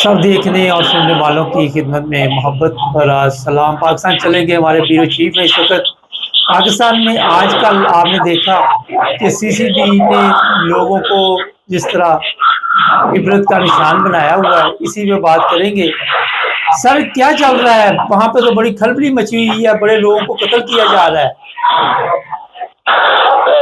सब देखने और सुनने वालों की खिदमत में मोहब्बत भरा सलाम। पाकिस्तान चलेंगे हमारे ब्यूरो चीफ है इस वक्त पाकिस्तान में। आजकल आपने देखा कि सीसीडी ने लोगों को जिस तरह इबरत का निशान बनाया हुआ है, इसी पे बात करेंगे। सर क्या चल रहा है वहाँ पे? तो बड़ी खलबली मची हुई है, बड़े लोगों को कत्ल किया जा रहा है।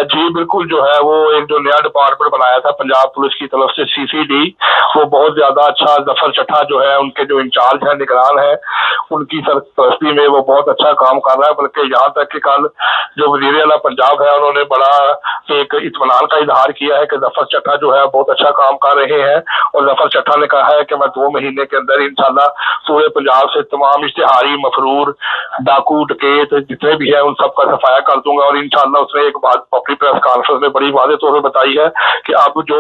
जी बिल्कुल, जो है वो एक जो नया डिपार्टमेंट बनाया था पंजाब पुलिस की तरफ से सीसीडी, वो बहुत ज्यादा अच्छा। जफर चट्टा जो है उनके जो इंचार्ज है, निगरान है, उनकी सरपरस्ती में वो बहुत अच्छा काम कर रहा है। बल्कि यहाँ तक कि कल जो वज़ीर आला पंजाब है उन्होंने बड़ा एक इत्मीनान का इजहार किया है कि जफर चट्टा जो है बहुत अच्छा काम कर रहे हैं। और जफर चट्टा ने कहा है कि मैं 2 महीने के अंदर इंशाल्लाह पूरे पंजाब से तमाम इश्तिहारी, मफरूर, डाकू, डकैत जितने भी है उन सबका सफाया कर दूंगा। और इंशाल्लाह उसने एक बात अपनी प्रेस कॉन्फ्रेंस में बड़ी वाज़ेह तौर पर बताई है कि अब जो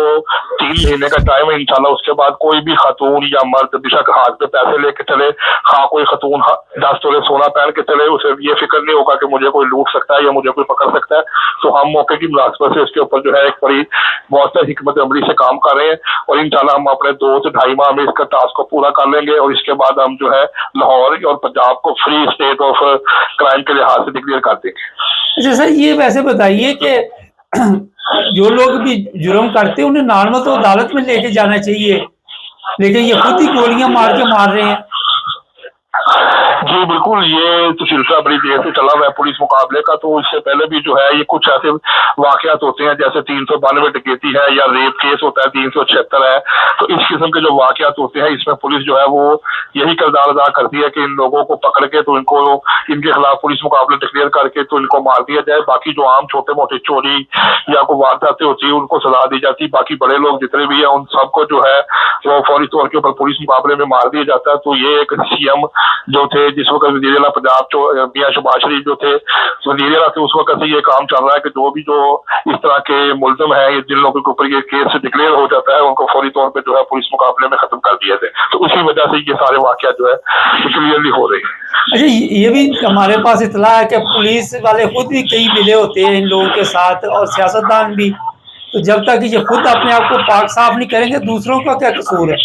3 महीने का टाइम है, इंशाल्लाह उसके बाद कोई भी खातून या मर्द बेशक हाथ पे पैसे लेके चले, हाँ कोई खातून 10 तोले सोना पहन के चले, उसे ये फिक्र नहीं होगा कि मुझे कोई लूट सकता है या मुझे कोई पकड़ सकता है। तो हम मौके की मुनासिबत से उसके ऊपर जो है एक बड़ी बहुत हिकमत अमली से काम कर रहे हैं। और इंशाल्लाह हम अपने 2 से 2.5 माह में इसका टास्क को पूरा कर लेंगे। और इसके बाद हम जो है लाहौर और पंजाब को फ्री स्टेट ऑफ क्राइम के लिहाज से डिक्लेयर कर देंगे। अच्छा सर, ये वैसे बताइए कि जो लोग भी जुर्म करते हैं उन्हें नॉर्मल तो अदालत में लेके जाना चाहिए, लेकिन ये खुद ही गोलियां मार के मार रहे हैं। जी बिल्कुल, ये तो सिलसिला बड़ी देर से चला हुआ है पुलिस मुकाबले का। तो इससे पहले भी जो है ये कुछ ऐसे वाकयात होते हैं जैसे 392 डकैती है या रेप केस होता है 376 है। तो इस किस्म के जो वाकयात होते हैं इसमें पुलिस जो है वो यही किरदार अदा करती है कि इन लोगों को पकड़ के तो इनको इनके खिलाफ पुलिस मुकाबले डिक्लेयर करके तो इनको मार दिया जाए। बाकी जो आम छोटे मोटे चोरी या कोई वारदातें होती है उनको सजा दी जाती है। बाकी बड़े लोग जितने भी है उन सबको जो है वो फौरी तौर के ऊपर पुलिस मुकाबले में मार दिया जाता है। तो ये एक सीएम जो थे जिस वक्त वज़ीर आला पंजाब मियां शहबाज शरीफ जो थे वज़ीर आला थे, उस वक्त से ये काम चल रहा है कि जो भी जो इस तरह के मुल्ज़िम है, जिन लोगों के ऊपर ये केस डिक्लेयर हो जाता है, उनको फौरी तौर पे जो है पुलिस मुकाबले में खत्म कर दिया जाए। तो उसी वजह से ये सारे वाकया जो है क्लियरली हो रहे हैं। अच्छा, ये भी हमारे पास इतला है कि पुलिस वाले खुद भी कई मिले होते हैं इन लोगों के साथ और सियासतदान भी। तो जब तक ये खुद अपने आप को पाक साफ नहीं करेंगे, दूसरों का क्या कसूर है?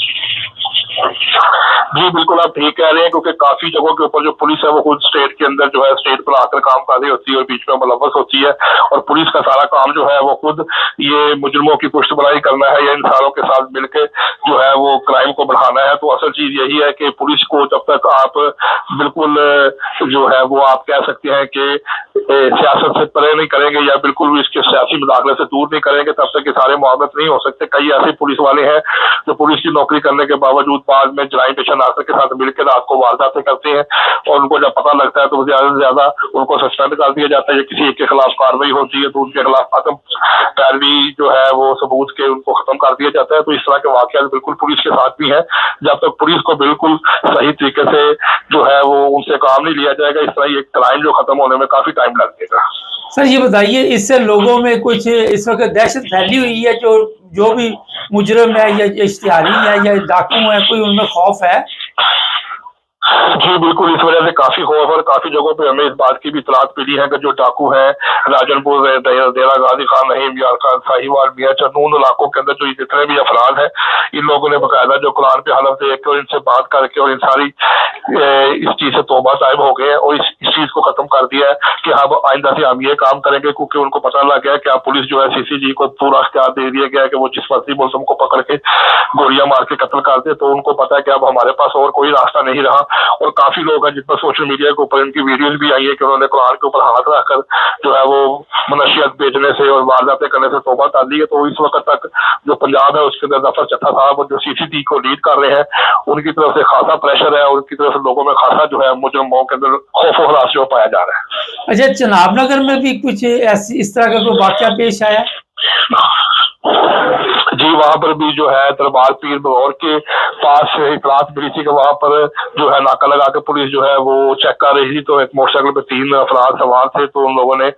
जी बिल्कुल, आप ठीक कह रहे हैं, क्योंकि काफी जगहों के ऊपर जो पुलिस है वो खुद स्टेट के अंदर जो है स्टेट पर आकर काम कर रही होती है और बीच में मुलव्वस होती है। और पुलिस का सारा काम जो है वो खुद ये मुजरिमों की पुष्टबराई करना है या इन सारों के साथ मिलकर जो है वो क्राइम को बढ़ाना है। तो असल चीज यही है कि पुलिस को जब तक आप बिल्कुल जो है वो आप कह सकते हैं कि सियासत से परे नहीं करेंगे या बिल्कुल भी इसके सियासी मुदाखले से दूर नहीं करेंगे, तब तक ये सारे मुआवजत नहीं हो सकते। कई ऐसे पुलिस वाले हैं जो पुलिस की नौकरी करने के बावजूद बाद में जराइम पेशा नासर के साथ मिलकर रात को वारदातें करते हैं और उनको जब पता लगता है तो ज्यादा से ज्यादा उनको सस्पेंड कर दिया जाता है या किसी एक के खिलाफ कार्रवाई होती है तो उनके खिलाफ आत्म पैरवी जो है वो सबूत के उनको खत्म कर दिया जाता है। तो इस तरह के वाकयात बिल्कुल पुलिस के साथ भी है। जब तक पुलिस को बिल्कुल सही तरीके से जो है वो उनसे काम नहीं लिया जाएगा, इस तरह ये क्राइम जो खत्म होने में काफी टाइम लगेगा। सर ये बताइए, इससे लोगों में कुछ इस वक्त दहशत फैली हुई है? जो भी मुजरिम है या इश्तिहारी है या डाकू है, कोई उनमें खौफ है? जी बिल्कुल, इस वजह से काफी खौफ और काफी जगहों पे हमें इस बात की भी इतलात मिली है कि जो डाकू है राजनपुर, देरा गाजी खान, रहीम यार खान, साहिवाल, मियां चन्नून इलाकों के अंदर जो जितने भी अफराद हैं, इन लोगों ने बकायदा जो कुरान पे हलफ दे के और इनसे बात करके और इन सारी इस चीज से तौबा ताइब हो गए हैं और इस चीज को खत्म कर दिया है कि अब आइंदा से हम ये काम करेंगे, क्योंकि उनको पता लग गया कि अब पुलिस जो है सीसीजी को पूरा अख्तियार दे दिया गया है कि वो जिस मर्जी मुल्ज़िम को पकड़ के गोलियां मार के कत्ल कर दे। तो उनको पता है कि अब हमारे पास और कोई रास्ता नहीं रहा। और काफी लोग हैं जिन पर सोशल मीडिया के ऊपर इनकी वीडियोज भी आई है कि उन्होंने कुरान के ऊपर हाथ रखकर जो है वो मनशियत बेचने से और वारदातें करने से तौबा कर ली है। तो इस वक्त तक जो पंजाब है उसके अंदर जफर चट्टा साहब और जो सीसीटी को लीड कर रहे हैं उनकी तरफ से खासा प्रेशर है और उनकी तरफ से लोगों में खासा जो है मुजरिमों के अंदर खौफ और हरास जो पाया जा रहा है। अच्छा, चनाब नगर में भी कुछ ऐसी इस तरह का कोई वाकया पेश आया? जी, वहाँ पर भी जो है दरबार पीर बगौर के पास इतलात मिली थी कि वहाँ पर जो है नाका लगा के पुलिस जो है वो चेक कर रही थी। तो एक मोटरसाइकिल पे 3 अफराद सवार थे। तो उन लोगों ने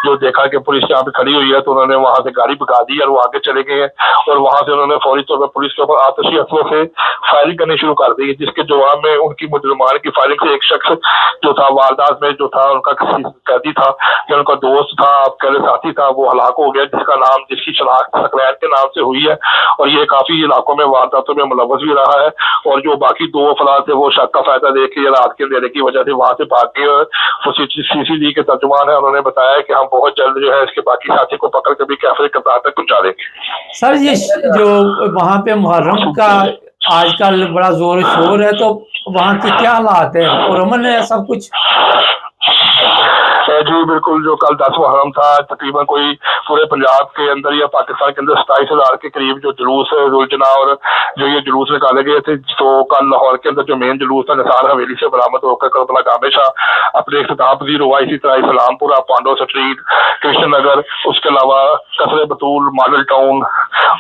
जो देखा कि पुलिस यहाँ पे खड़ी हुई है तो उन्होंने वहां से गाड़ी भगा दी और वो आगे चले गए हैं और वहां से उन्होंने फौरी तौर पर पुलिस के ऊपर आतिशी असलों से फायरिंग करनी शुरू कर दी, जिसके जवाब में उनकी मुजरिमान की फायरिंग से एक शख्स जो था वारदात में जो था उनका कैदी था या उनका दोस्त था, आपके साथी था, वो हलाक हो गया, जिसका नाम जिसकी शनाख्त सकलैन के नाम से हुई है। है, और ये काफ़ी इलाकों में वारदातों में मुलव्वस भी रहा है। और जो बाकी 2 अफराद थे वो शक का फ़ायदा देख के रात के अंधेरे की वजह से वहाँ से भाग गए। और वो CCD के तर्जुमान है, उन्होंने बताया कि हम बहुत जल्द जो है इसके बाकी साथी को पकड़ के भी कैफे कतार तक पहुँचा देंगे। सर ये जो वहाँ पे मुहर्रम का आजकल बड़ा जोर शोर है, तो वहाँ के क्या हालात है, पुरअमन है सब कुछ? जी बिल्कुल, जो कल 10 मुहर्रम था, तकरीबन कोई पूरे पंजाब के अंदर या पाकिस्तान के अंदर 27,000 के करीब जो जुलूस जुलजना और जो ये जुलूस निकाले गए थे, तो कल लाहौर के अंदर जो मेन जुलूस था निसार हवेली से बरामद होकर करबला गामे शाह अपने इख्तिताम पजीर हुआ। इसी तरह इस्लामपुरा, पांडव स्ट्रीट, कृष्ण नगर, उसके अलावा कसरे बतूल, मॉडल टाउन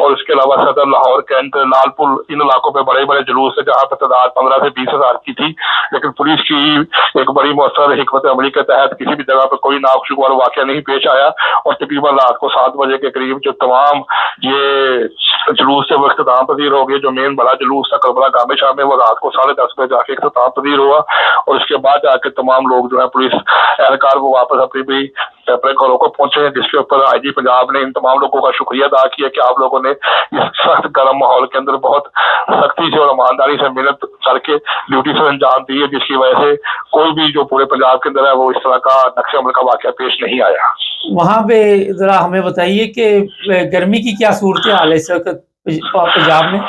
और उसके अलावा सदर, लाहौर कैंट, लालपुर, इन इलाकों में बड़े बड़े जुलूस थे जहाँ पर तादाद 15 से 20,000 की थी। लेकिन पुलिस की एक बड़ी मौसर हिकमत अमली के तहत किसी भी जगह पर कोई नाखुशगवार वाक़या नहीं पेश आया, और तकरीबन रात को 7 बजे के करीब जो तमाम ये जुलूस से वो इख्तिताम पजीर हो गए। जो मेन बड़ा जुलूस था करबला गामे शाह में, वो रात को 10:30 बजे जाके इख्तिताम पजीर हुआ, और उसके बाद जाके तमाम लोग जो है पुलिस एहलकार वो वापस अपने घरों को पहुंचे, जिसके ऊपर IG पंजाब ने इन तमाम लोगों का शुक्रिया अदा किया कि आप लोगों ने इस सख्त गर्म माहौल के अंदर बहुत सख्ती से और ईमानदारी से मेहनत करके ड्यूटी से अंजाम दी है, जिसकी वजह से कोई भी जो पूरे पंजाब के अंदर है वो इस तरह का नक्शे अमल का वाक़या पेश नहीं आया। वहाँ पे जरा हमें बताइए कि गर्मी की क्या सूरत हाल है इस वक्त पंजाब में?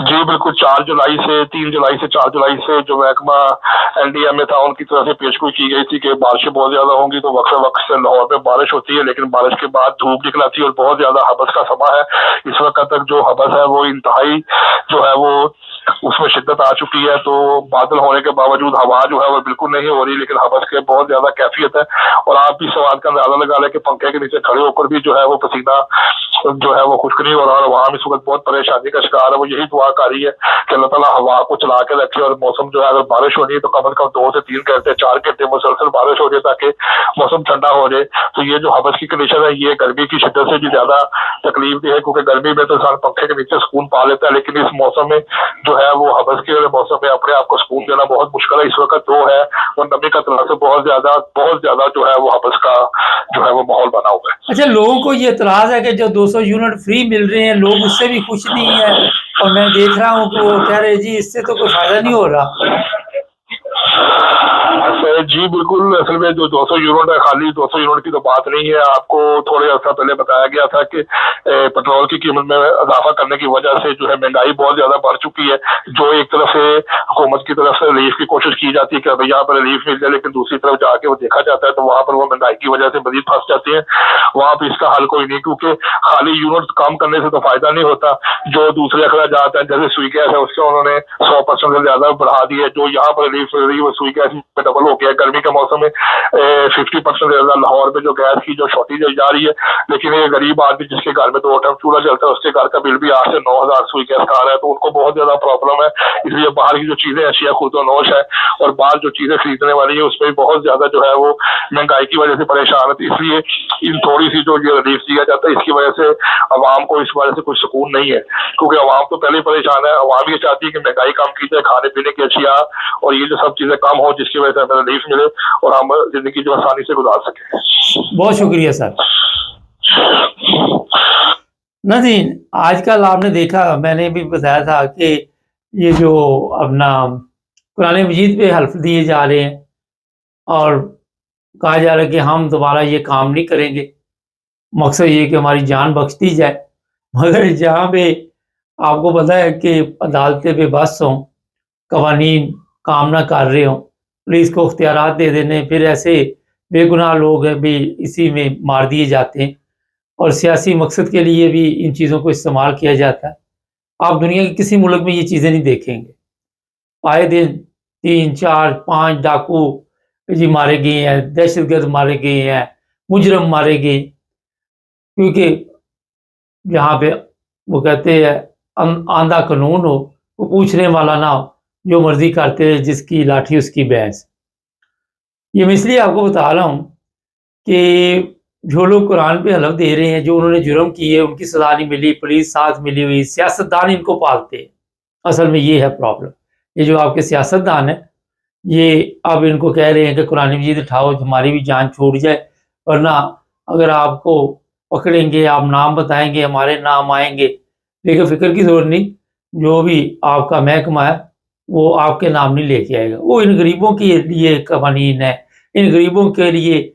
जी बिल्कुल, 3 जुलाई से 4 जुलाई से जो महकमा NDMA था उनकी तरफ से पेशगोई की गई थी कि बारिशें बहुत ज्यादा होंगी, तो वक्त से लाहौर में बारिश होती है, लेकिन बारिश के बाद धूप निकल आती है और बहुत ज्यादा हबस का समा है। इस वक्त तक जो हबस है वो इंतहाई जो है वो उसमें शिद्दत आ चुकी है, तो बादल होने के बावजूद हवा जो है वो बिल्कुल नहीं हो रही, लेकिन हबस के बहुत ज्यादा कैफियत है। और आप भी सवाल का अंदाजा लगा लें कि पंखे के नीचे खड़े होकर भी जो है वो पसीना जो है वो खुश्क नहीं हो रहा, और वहाँ इस वक्त बहुत परेशानी का शिकार है। वो यही दुआ कर रही है कि अल्लाह ताला हवा को चला के रखे, और मौसम जो है अगर बारिश हो रही है तो कम से कम 2 से 3 घंटे 4 घंटे मुसलसल बारिश हो जाए ताकि मौसम ठंडा हो जाए। तो ये जो हबस की कंडीशन है ये गर्मी की शिद्दत से भी ज्यादा तकलीफ दी है, क्योंकि गर्मी में तो इंसान पंखे के नीचे सुकून पा लेता है, लेकिन इस मौसम में जो है वो हबस के मौसम में अपने आप को सुकून देना बहुत मुश्किल है। इस वक्त जो है वो नमी का तरह से बहुत ज्यादा जो है वो हबस का जो है वो माहौल बना हुआ है। अच्छा, लोगों को ये एतराज है कि जो 200 यूनिट फ्री मिल रहे हैं लोग उससे भी खुश नहीं है, और मैं देख रहा हूँ कि वो कह रहे जी इससे तो कोई फायदा नहीं हो रहा। जी बिल्कुल, असल में जो 200 यूनिट है, खाली 200 यूनिट की तो बात नहीं है। आपको थोड़े अर्सा पहले बताया गया था कि पेट्रोल की कीमत में इजाफा करने की वजह से जो है महंगाई बहुत ज्यादा बढ़ चुकी है। जो एक तरफ से हुकूमत की तरफ से रिलीफ की कोशिश की जाती है कि भाई यहाँ पर रिलीफ मिल जाए, लेकिन दूसरी तरफ जाके वो देखा जाता है तो वहाँ पर वो महंगाई की वजह से मजीद फंस जाती है। वहाँ पर इसका हल कोई नहीं, क्योंकि खाली यूनिट कम करने से तो फायदा नहीं होता। जो दूसरे अखराजात है जैसे सुई गैस है उसके उन्होंने 100% से ज्यादा बढ़ा दिया। जो यहाँ पर रिलीफ मिल रही है वो सुई गैस में डबल हो गया। गर्मी के मौसम में 50% से ज्यादा लाहौर में जो गैस की जो शॉर्टेज जा रही है, लेकिन ये गरीब आदमी जिसके घर में 2 टाइम चूल्हा जलता है उसके घर का बिल भी 8 से 9,000 सुई गैस खा रहा है, तो उनको बहुत ज्यादा प्रॉब्लम है। इसलिए बाहर की जो चीजें अशिया खुर्दोनोश है और बाहर जो चीजें खरीदने वाली है उसमें बहुत ज्यादा जो है वो महंगाई की वजह से परेशान है। इसलिए इन थोड़ी सी जो ये रिलीफ दिया जाता है इसकी वजह से अवाम को इस वजह से कोई सुकून नहीं है, क्योंकि अवाम तो पहले ही परेशान है। अवाम ये चाहती है कि महंगाई कम की जाए, खाने पीने की अशिया और ये जो सब चीजें कम हो, जिसकी वजह से हमें रिलीफ मिले और हम जिंदगी जो आसानी से गुजार सकें। बहुत शुक्रिया सर। नाज़रीन, आजकल आपने देखा, मैंने भी बताया था कि ये जो अपना कुरान मजीद पे हल्फ दिए जा रहे हैं और कहा जा रहा है कि हम दोबारा ये काम नहीं करेंगे, मकसद ये कि हमारी जान बख्श दी जाए। मगर जहाँ पे आपको पता है कि अदालतें बेबस हों, कवानीन काम ना कर रहे हों, पुलिस को इख्तियारात दे देने, फिर ऐसे बेगुनाह लोग हैं भी इसी में मार दिए जाते हैं और सियासी मकसद के लिए भी इन चीज़ों को इस्तेमाल किया जाता है। आप दुनिया के किसी मुल्क में ये चीज़ें नहीं देखेंगे। आए दिन 3, 4, 5 डाकू जी मारे गए हैं, दहशतगर्द मारे गए हैं, मुजरम मारे गए, क्योंकि यहाँ पे वो कहते हैं आंधा कानून हो, वो पूछने वाला ना हो, जो मर्जी करते हैं, जिसकी लाठी उसकी भैंस। ये मैं इसलिए आपको बता रहा हूँ कि जो लोग कुरान पे हलफ दे रहे हैं, जो उन्होंने जुर्म किए उनकी सजा नहीं मिली, पुलिस साथ मिली हुई, सियासतदान इनको पालते हैं। असल में ये है प्रॉब्लम। ये जो आपके सियासतदान है, ये अब इनको कह रहे हैं कि कुरान मजीद उठाओ, हमारी भी जान छूट जाए, वरना अगर आपको पकड़ेंगे, आप नाम बताएंगे, हमारे नाम आएंगे, लेकिन फिक्र की ज़रूरत नहीं, जो भी आपका महकमा है वो आपके नाम नहीं लेके आएगा। वो इन गरीबों के लिए कवानीन है, इन गरीबों के लिए।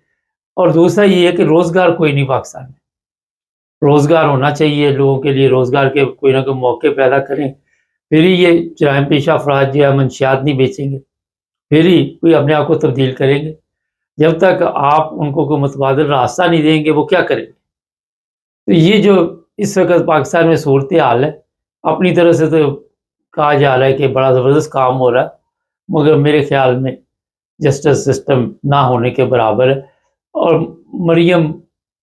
और दूसरा ये है कि रोज़गार कोई नहीं पाकिस्तान में, रोज़गार होना चाहिए लोगों के लिए, रोज़गार के कोई ना कोई मौके पैदा करें, फिर ही ये जराइम पेशा अफराद जो है मंशियात नहीं बेचेंगे, फिर ही कोई अपने आप को तब्दील करेंगे। जब तक आप उनको कोई मुतबादिल रास्ता नहीं देंगे, वो क्या करेंगे? तो ये जो इस वक़्त पाकिस्तान में सूरत-ए-हाल है, अपनी तरफ से तो कहा जा रहा है कि बड़ा ज़बरदस्त काम हो रहा है, मगर मेरे ख़्याल में जस्टिस सिस्टम ना होने के बराबर है। और मरियम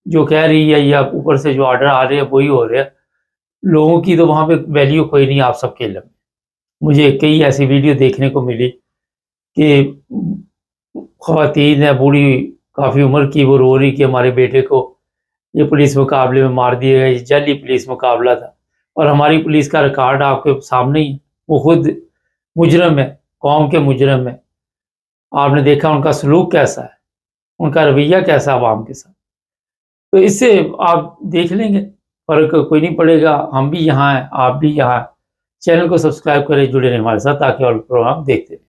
जो कह रही है या ऊपर से जो ऑर्डर आ रहे हैं वही हो रहे हैं। लोगों की तो वहाँ पे वैल्यू कोई नहीं, आप सबके इल्म में। मुझे कई ऐसी वीडियो देखने को मिली कि ख़वातीन है बूढ़ी, काफ़ी उम्र की, वो रो रही कि हमारे बेटे को ये पुलिस मुकाबले में मार दिया गया, ये जाली पुलिस मुकाबला था। और हमारी पुलिस का रिकॉर्ड आपके सामने ही है, वो खुद मुजरम है, कौम के मुजरम है। आपने देखा उनका सलूक कैसा है, उनका रवैया कैसा है अवाम के साथ। तो इससे आप देख लेंगे, फ़र्क कोई नहीं पड़ेगा। हम भी यहाँ हैं, आप भी यहाँ हैं। चैनल को सब्सक्राइब करें, जुड़े रहें हमारे साथ ताकि और प्रोग्राम देखते रहें।